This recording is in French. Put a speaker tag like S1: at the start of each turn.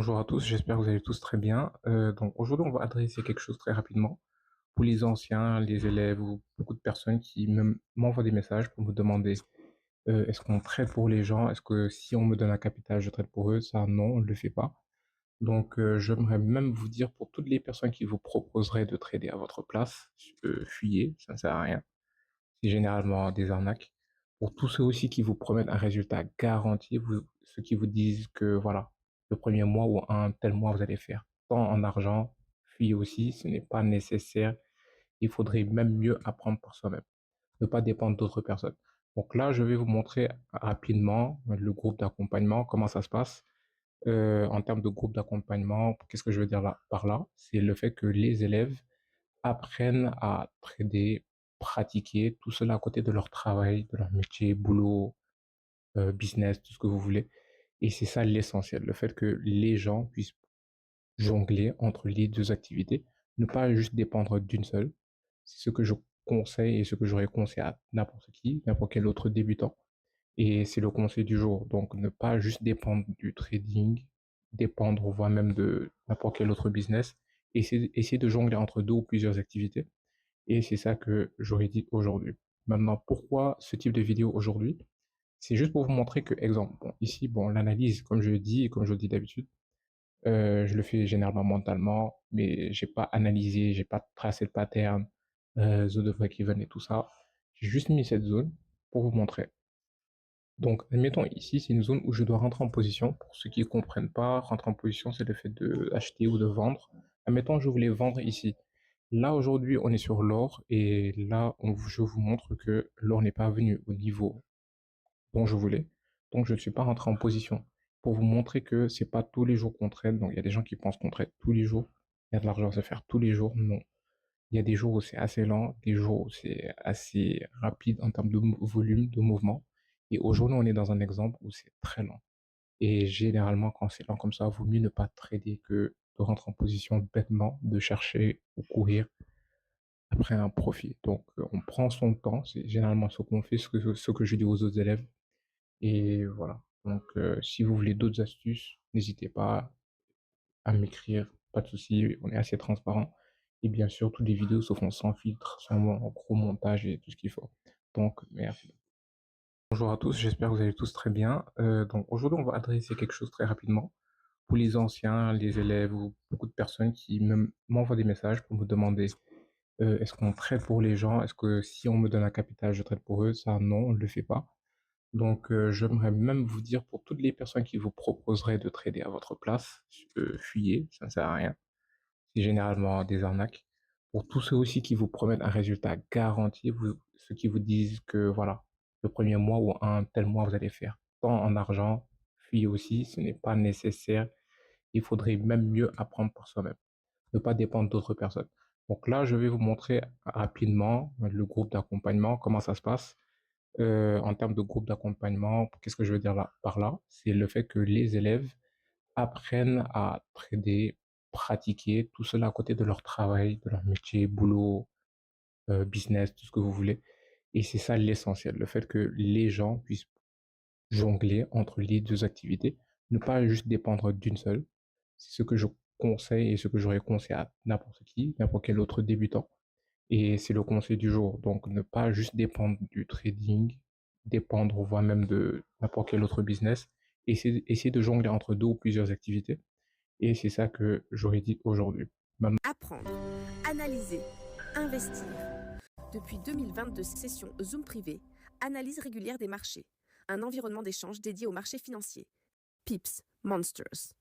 S1: Bonjour à tous, j'espère que vous allez tous très bien. Donc aujourd'hui, on va adresser quelque chose très rapidement. Pour les anciens, les élèves ou beaucoup de personnes qui m'envoient des messages pour me demander est-ce qu'on traite pour les gens? Est-ce que si on me donne un capital, je traite pour eux? Ça, non, on ne le fait pas. Donc j'aimerais même vous dire pour toutes les personnes qui vous proposeraient de trader à votre place, fuyez, ça ne sert à rien. C'est généralement des arnaques. Pour tous ceux aussi qui vous promettent un résultat garanti, ceux qui vous disent que voilà, le premier mois ou un tel mois, vous allez faire tant en argent, fuyez aussi, ce n'est pas nécessaire. Il faudrait même mieux apprendre par soi-même, ne pas dépendre d'autres personnes. Donc là, je vais vous montrer rapidement le groupe d'accompagnement, comment ça se passe. En termes de groupe d'accompagnement, qu'est-ce que je veux dire là, par là? C'est le fait que les élèves apprennent à trader, pratiquer, tout cela à côté de leur travail, de leur métier, boulot, business, tout ce que vous voulez. Et c'est ça l'essentiel, le fait que les gens puissent jongler entre les 2 activités, ne pas juste dépendre d'une seule. C'est ce que je conseille et ce que j'aurais conseillé à n'importe qui, n'importe quel autre débutant. Et c'est le conseil du jour. Donc, ne pas juste dépendre du trading, dépendre, voire même de n'importe quel autre business. Essayer de jongler entre 2 ou plusieurs activités. Et c'est ça que j'aurais dit aujourd'hui. Maintenant, pourquoi ce type de vidéo aujourd'hui? C'est juste pour vous montrer que, exemple, bon, ici, bon, l'analyse, comme je le dis et comme je le dis d'habitude, je le fais généralement mentalement, mais j'ai pas analysé, j'ai pas tracé le pattern, zone de break-even et tout ça. J'ai juste mis cette zone pour vous montrer. Donc, admettons ici, c'est une zone où je dois rentrer en position. Pour ceux qui ne comprennent pas, rentrer en position, c'est le fait de acheter ou de vendre. Admettons, je voulais vendre ici. Là, aujourd'hui, on est sur l'or et là, je vous montre que l'or n'est pas venu au niveau dont je voulais. Donc, je ne suis pas rentré en position pour vous montrer que c'est pas tous les jours qu'on trade. Donc, il y a des gens qui pensent qu'on trade tous les jours. Il y a de l'argent à se faire tous les jours. Non. Il y a des jours où c'est assez lent, des jours où c'est assez rapide en termes de volume, de mouvement. Et aujourd'hui, on est dans un exemple où c'est très lent. Et généralement, quand c'est lent comme ça, vaut mieux ne pas trader que de rentrer en position bêtement, de chercher ou courir après un profit. Donc, on prend son temps, c'est généralement ce qu'on fait, ce que je dis aux autres élèves. Et voilà. Donc, si vous voulez d'autres astuces, n'hésitez pas à m'écrire, pas de souci, on est assez transparent. Et bien sûr, toutes les vidéos se font sans filtre, sans gros montage et tout ce qu'il faut. Donc, merci. Bonjour à tous, j'espère que vous allez tous très bien. Donc aujourd'hui, on va adresser quelque chose très rapidement. Pour les anciens, les élèves ou beaucoup de personnes qui m'envoient des messages pour me demander est-ce qu'on traite pour les gens? Est-ce que si on me donne un capital, je traite pour eux? Ça, non, on ne le fait pas. Donc, j'aimerais même vous dire pour toutes les personnes qui vous proposeraient de trader à votre place, fuyez, ça ne sert à rien. C'est généralement des arnaques. Pour tous ceux aussi qui vous promettent un résultat garanti, ceux qui vous disent que voilà, le premier mois ou un tel mois, vous allez faire tant en argent, fuyez aussi, ce n'est pas nécessaire. Il faudrait même mieux apprendre par soi-même, ne pas dépendre d'autres personnes. Donc là, je vais vous montrer rapidement le groupe d'accompagnement, comment ça se passe. En termes de groupe d'accompagnement, qu'est-ce que je veux dire là, par là? C'est le fait que les élèves apprennent à trader, pratiquer, tout cela à côté de leur travail, de leur métier, boulot, business, tout ce que vous voulez. Et c'est ça l'essentiel, le fait que les gens puissent jongler entre les 2 activités, ne pas juste dépendre d'une seule. C'est ce que je conseille et ce que j'aurais conseillé à n'importe qui, n'importe quel autre débutant. Et c'est le conseil du jour. Donc, ne pas juste dépendre du trading, dépendre, voire même de n'importe quel autre business. Essayer de jongler entre 2 ou plusieurs activités. Et c'est ça que j'aurais dit aujourd'hui. Maintenant,
S2: Apprendre, analyser, investir. Depuis 2022, session Zoom privé, analyse régulière des marchés. Un environnement d'échange dédié aux marchés financiers. Pips, Monsters.